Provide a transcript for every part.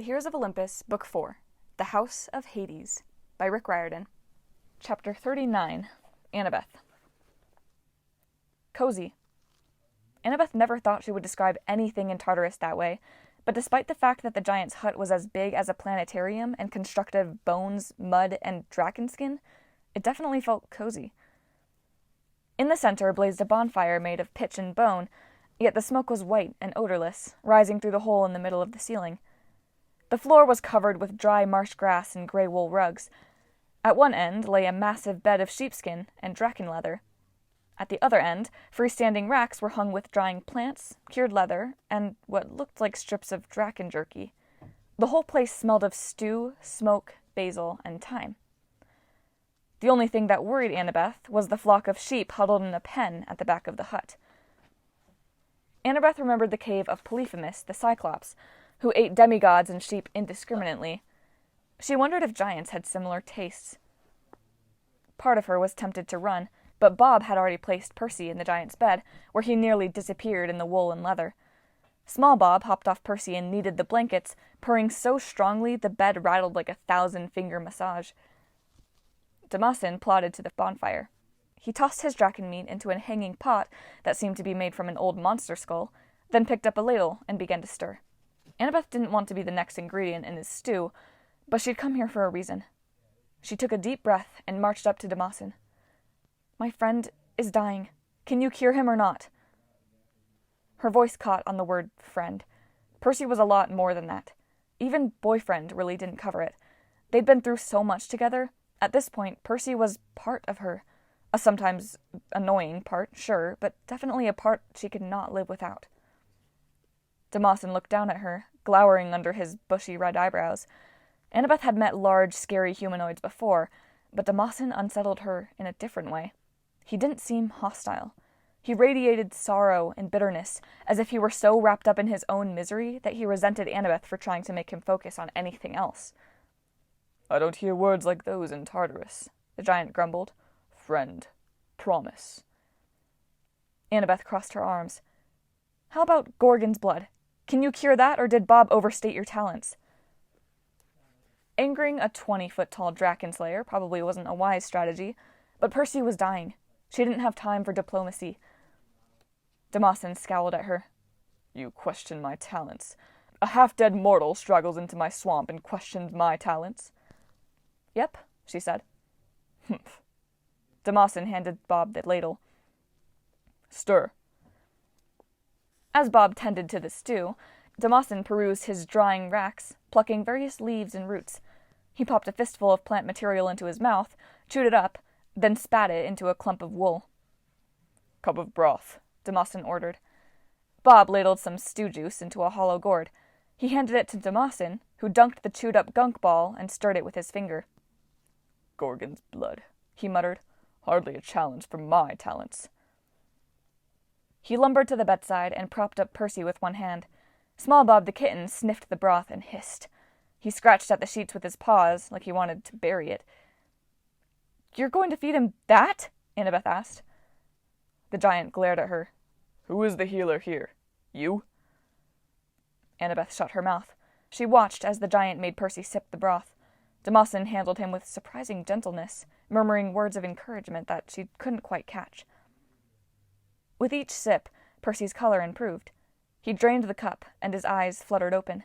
The Heroes of Olympus, Book 4, The House of Hades, by Rick Riordan. Chapter 39, Annabeth. Cozy. Annabeth never thought she would describe anything in Tartarus that way, but despite the fact that the giant's hut was as big as a planetarium and constructed of bones, mud, and dragon skin, it definitely felt cozy. In the center blazed a bonfire made of pitch and bone, yet the smoke was white and odorless, rising through the hole in the middle of the ceiling. The floor was covered with dry marsh grass and gray wool rugs. At one end lay a massive bed of sheepskin and draken leather. At the other end, freestanding racks were hung with drying plants, cured leather, and what looked like strips of draken jerky. The whole place smelled of stew, smoke, basil, and thyme. The only thing that worried Annabeth was the flock of sheep huddled in a pen at the back of the hut. Annabeth remembered the cave of Polyphemus, the Cyclops, who ate demigods and sheep indiscriminately. She wondered if giants had similar tastes. Part of her was tempted to run, but Bob had already placed Percy in the giant's bed, where he nearly disappeared in the wool and leather. Small Bob hopped off Percy and kneaded the blankets, purring so strongly the bed rattled like a 1,000-finger massage. Damasen plodded to the bonfire. He tossed his draken meat into a hanging pot that seemed to be made from an old monster skull, then picked up a ladle and began to stir. Annabeth didn't want to be the next ingredient in his stew, but she'd come here for a reason. She took a deep breath and marched up to Damasen. "My friend is dying. Can you cure him or not?" Her voice caught on the word friend. Percy was a lot more than that. Even boyfriend really didn't cover it. They'd been through so much together. At this point, Percy was part of her. A sometimes annoying part, sure, but definitely a part she could not live without. Damasen looked down at her, glowering under his bushy red eyebrows. Annabeth had met large, scary humanoids before, but Damasen unsettled her in a different way. He didn't seem hostile. He radiated sorrow and bitterness, as if he were so wrapped up in his own misery that he resented Annabeth for trying to make him focus on anything else. "I don't hear words like those in Tartarus," the giant grumbled. "Friend. Promise." Annabeth crossed her arms. "How about Gorgon's blood? Can you cure that, or did Bob overstate your talents?" Angering a 20-foot-tall draken slayer probably wasn't a wise strategy, but Percy was dying. She didn't have time for diplomacy. Damasen scowled at her. "You question my talents. A half-dead mortal struggles into my swamp and questions my talents?" "Yep," she said. "Humph." Damasen handed Bob the ladle. "Stir." As Bob tended to the stew, Damasen perused his drying racks, plucking various leaves and roots. He popped a fistful of plant material into his mouth, chewed it up, then spat it into a clump of wool. "Cup of broth," Damasen ordered. Bob ladled some stew juice into a hollow gourd. He handed it to Damasen, who dunked the chewed-up gunk ball and stirred it with his finger. "Gorgon's blood," he muttered. "Hardly a challenge for my talents." He lumbered to the bedside and propped up Percy with one hand. Small Bob the kitten sniffed the broth and hissed. He scratched at the sheets with his paws, like he wanted to bury it. "You're going to feed him that?" Annabeth asked. The giant glared at her. "Who is the healer here? You?" Annabeth shut her mouth. She watched as the giant made Percy sip the broth. Damasen handled him with surprising gentleness, murmuring words of encouragement that she couldn't quite catch. With each sip, Percy's color improved. He drained the cup, and his eyes fluttered open.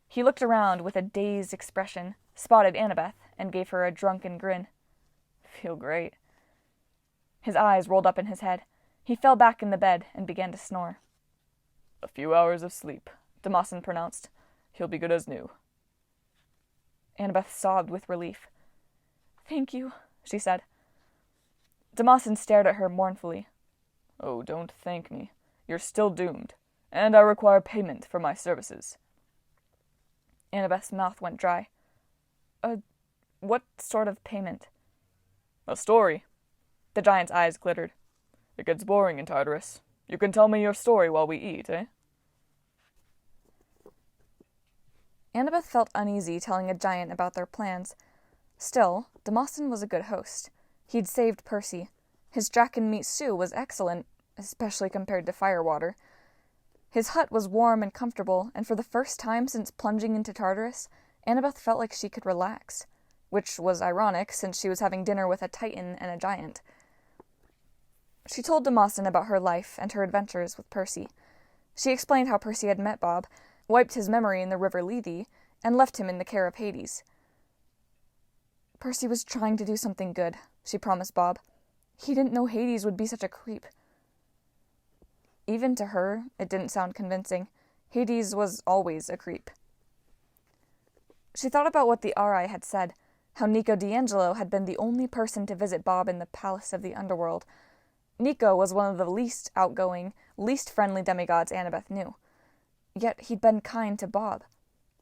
He looked around with a dazed expression, spotted Annabeth, and gave her a drunken grin. "Feel great." His eyes rolled up in his head. He fell back in the bed and began to snore. "A few hours of sleep," Damasen pronounced. "He'll be good as new." Annabeth sobbed with relief. "Thank you," she said. Damasen stared at her mournfully. "Oh, don't thank me. You're still doomed, and I require payment for my services." Annabeth's mouth went dry. What sort of payment?" "A story." The giant's eyes glittered. "It gets boring in Tartarus. You can tell me your story while we eat, eh?" Annabeth felt uneasy telling a giant about their plans. Still, Damasen was a good host. He'd saved Percy. His draken meat stew was excellent, especially compared to firewater. His hut was warm and comfortable, and for the first time since plunging into Tartarus, Annabeth felt like she could relax, which was ironic since she was having dinner with a Titan and a giant. She told Damasen about her life and her adventures with Percy. She explained how Percy had met Bob, wiped his memory in the river Lethe, and left him in the care of Hades. Percy was trying to do something good, she promised Bob. He didn't know Hades would be such a creep. Even to her, it didn't sound convincing. Hades was always a creep. She thought about what the Arai had said, how Nico D'Angelo had been the only person to visit Bob in the palace of the underworld. Nico was one of the least outgoing, least friendly demigods Annabeth knew. Yet he'd been kind to Bob.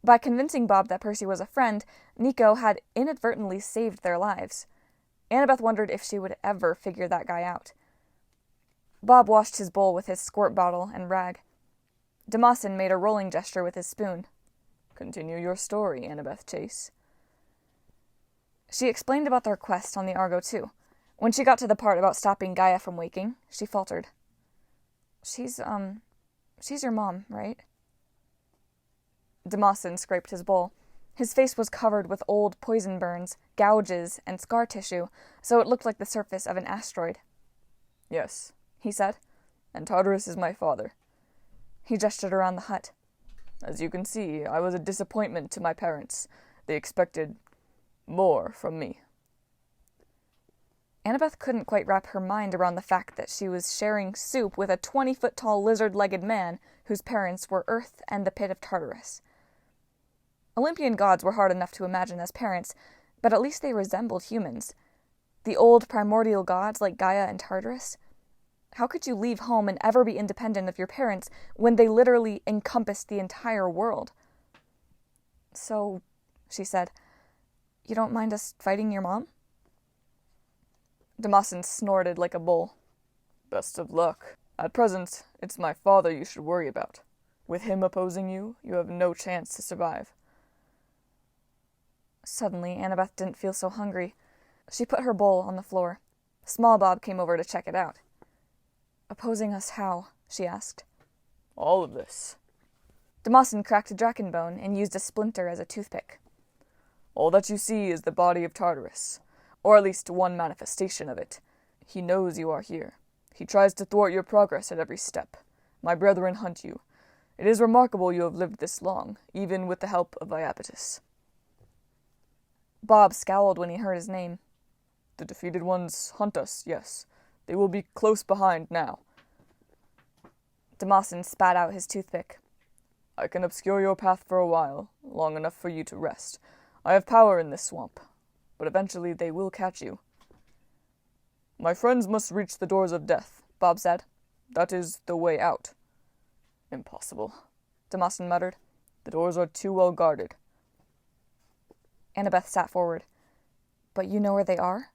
By convincing Bob that Percy was a friend, Nico had inadvertently saved their lives. Annabeth wondered if she would ever figure that guy out. Bob washed his bowl with his squirt bottle and rag. Damasen made a rolling gesture with his spoon. Continue your story, Annabeth Chase. She explained about their quest on the Argo too. When she got to the part about stopping Gaia from waking, she faltered. She's your mom, right? Damasen scraped his bowl. His face was covered with old poison burns, gouges, and scar tissue, so it looked like the surface of an asteroid. Yes, he said, and Tartarus is my father. He gestured around the hut. As you can see, I was a disappointment to my parents. They expected more from me. Annabeth couldn't quite wrap her mind around the fact that she was sharing soup with a 20-foot-tall lizard-legged man whose parents were Earth and the pit of Tartarus. Olympian gods were hard enough to imagine as parents, but at least they resembled humans. The old primordial gods like Gaia and Tartarus? How could you leave home and ever be independent of your parents when they literally encompassed the entire world? So, she said, you don't mind us fighting your mom? Damasen snorted like a bull. Best of luck. At present, it's my father you should worry about. With him opposing you, you have no chance to survive. Suddenly, Annabeth didn't feel so hungry. She put her bowl on the floor. Small Bob came over to check it out. Opposing us how? She asked. All of this. Damasen cracked a draken bone and used a splinter as a toothpick. All that you see is the body of Tartarus, or at least one manifestation of it. He knows you are here. He tries to thwart your progress at every step. My brethren hunt you. It is remarkable you have lived this long, even with the help of Iapetus. Bob scowled when he heard his name. The defeated ones hunt us, yes. They will be close behind now. Damasen spat out his toothpick. I can obscure your path for a while, long enough for you to rest. I have power in this swamp, but eventually they will catch you. My friends must reach the doors of death, Bob said. That is the way out. Impossible, Damasen muttered. The doors are too well guarded. Annabeth sat forward. But you know where they are?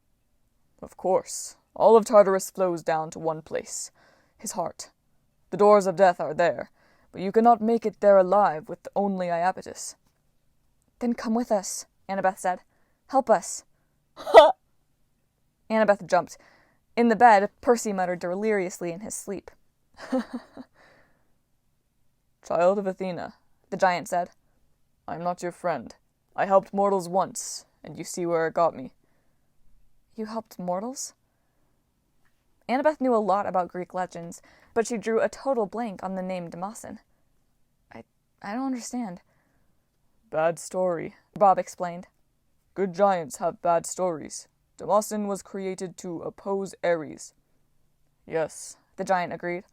Of course. All of Tartarus flows down to one place, his heart. The doors of death are there, but you cannot make it there alive with only Iapetus. Then come with us, Annabeth said. Help us. Ha! Annabeth jumped. In the bed, Percy muttered deliriously in his sleep. Child of Athena, the giant said. I am not your friend. I helped mortals once, and you see where it got me. You helped mortals? Annabeth knew a lot about Greek legends, but she drew a total blank on the name Damasen. I don't understand. Bad story, Bob explained. Good giants have bad stories. Damasen was created to oppose Ares. Yes, the giant agreed.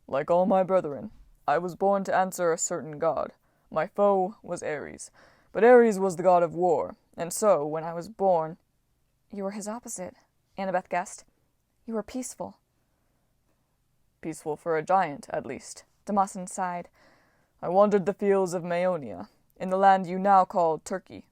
Like all my brethren, I was born to answer a certain god. My foe was Ares, but Ares was the god of war, and so, when I was born... You were his opposite, Annabeth guessed. You were peaceful. Peaceful for a giant, at least, Damasen sighed. I wandered the fields of Maeonia, in the land you now call Turkey.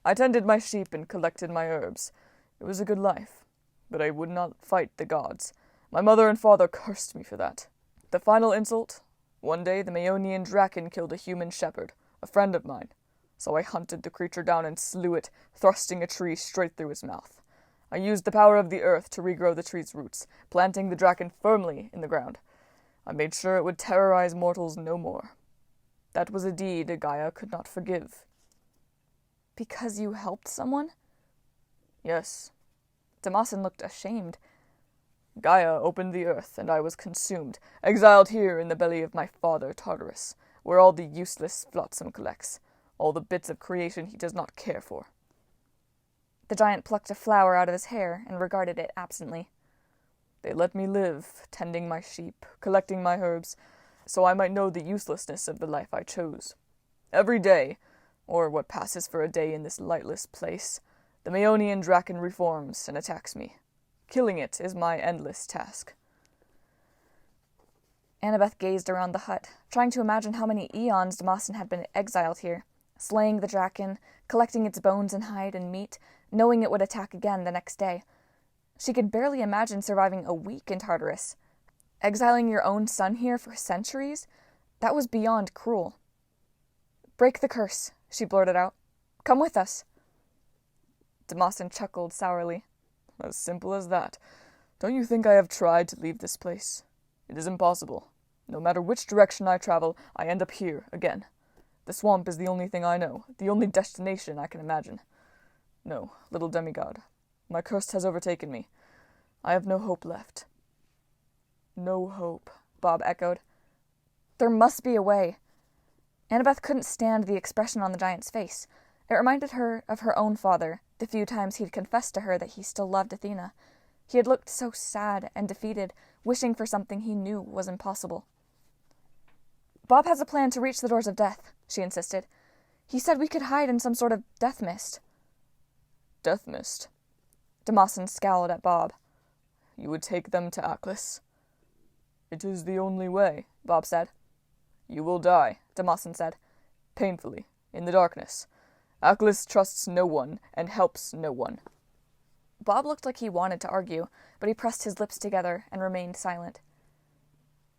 I tended my sheep and collected my herbs. It was a good life, but I would not fight the gods. My mother and father cursed me for that. The final insult? One day the Maeonian draken killed a human shepherd, a friend of mine. So I hunted the creature down and slew it, thrusting a tree straight through its mouth. I used the power of the earth to regrow the tree's roots, planting the draken firmly in the ground. I made sure it would terrorize mortals no more. That was a deed Gaia could not forgive. Because you helped someone? Yes. Damasen looked ashamed. Gaia opened the earth, and I was consumed, exiled here in the belly of my father Tartarus, where all the useless flotsam collects, all the bits of creation he does not care for. The giant plucked a flower out of his hair and regarded it absently. They let me live, tending my sheep, collecting my herbs, so I might know the uselessness of the life I chose. Every day, or what passes for a day in this lightless place, the Maeonian Draken reforms and attacks me. Killing it is my endless task. Annabeth gazed around the hut, trying to imagine how many eons Damasen had been exiled here, slaying the Draken, collecting its bones and hide and meat, knowing it would attack again the next day. She could barely imagine surviving a week in Tartarus. Exiling your own son here for centuries? That was beyond cruel. "Break the curse," she blurted out. "Come with us." Damasen chuckled sourly. As simple as that. Don't you think I have tried to leave this place? It is impossible. No matter which direction I travel, I end up here again. The swamp is the only thing I know, the only destination I can imagine. No, little demigod, my curse has overtaken me. I have no hope left. No hope, Bob echoed. There must be a way. Annabeth couldn't stand the expression on the giant's face. It reminded her of her own father, the few times he'd confessed to her that he still loved Athena. He had looked so sad and defeated, wishing for something he knew was impossible. "Bob has a plan to reach the doors of death," she insisted. "He said we could hide in some sort of death mist." Death mist? Damasen scowled at Bob. You would take them to Aklis? It is the only way, Bob said. You will die, Damasen said. Painfully, in the darkness. Aklis trusts no one and helps no one. Bob looked like he wanted to argue, but he pressed his lips together and remained silent.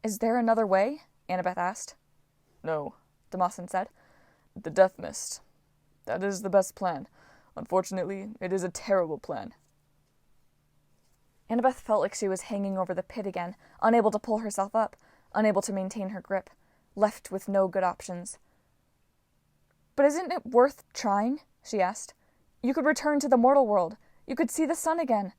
"Is there another way?" Annabeth asked. No, Damasen said. The death mist. That is the best plan. Unfortunately, it is a terrible plan. Annabeth felt like she was hanging over the pit again, unable to pull herself up, unable to maintain her grip, left with no good options. "But isn't it worth trying?" she asked. "You could return to the mortal world. You could see the sun again."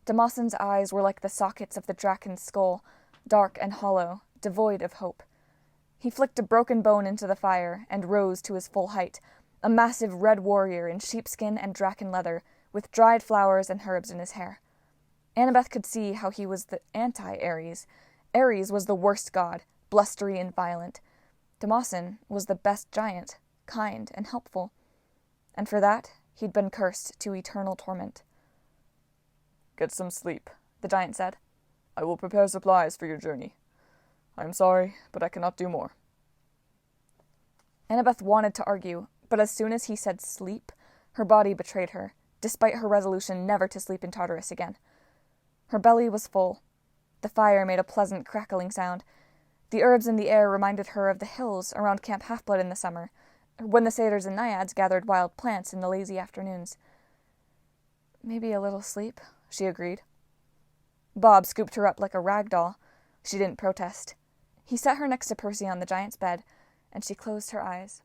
Damasen's eyes were like the sockets of the Draken's skull, dark and hollow, devoid of hope. He flicked a broken bone into the fire and rose to his full height, a massive red warrior in sheepskin and draken leather, with dried flowers and herbs in his hair. Annabeth could see how he was the anti-Ares. Ares was the worst god, blustery and violent. Damasen was the best giant, kind and helpful. And for that, he'd been cursed to eternal torment. Get some sleep, the giant said. I will prepare supplies for your journey. I am sorry, but I cannot do more. Annabeth wanted to argue, but as soon as he said sleep, her body betrayed her, despite her resolution never to sleep in Tartarus again. Her belly was full. The fire made a pleasant crackling sound. The herbs in the air reminded her of the hills around Camp Half-Blood in the summer, when the satyrs and naiads gathered wild plants in the lazy afternoons. "Maybe a little sleep," she agreed. Bob scooped her up like a rag doll. She didn't protest. He set her next to Percy on the giant's bed, and she closed her eyes.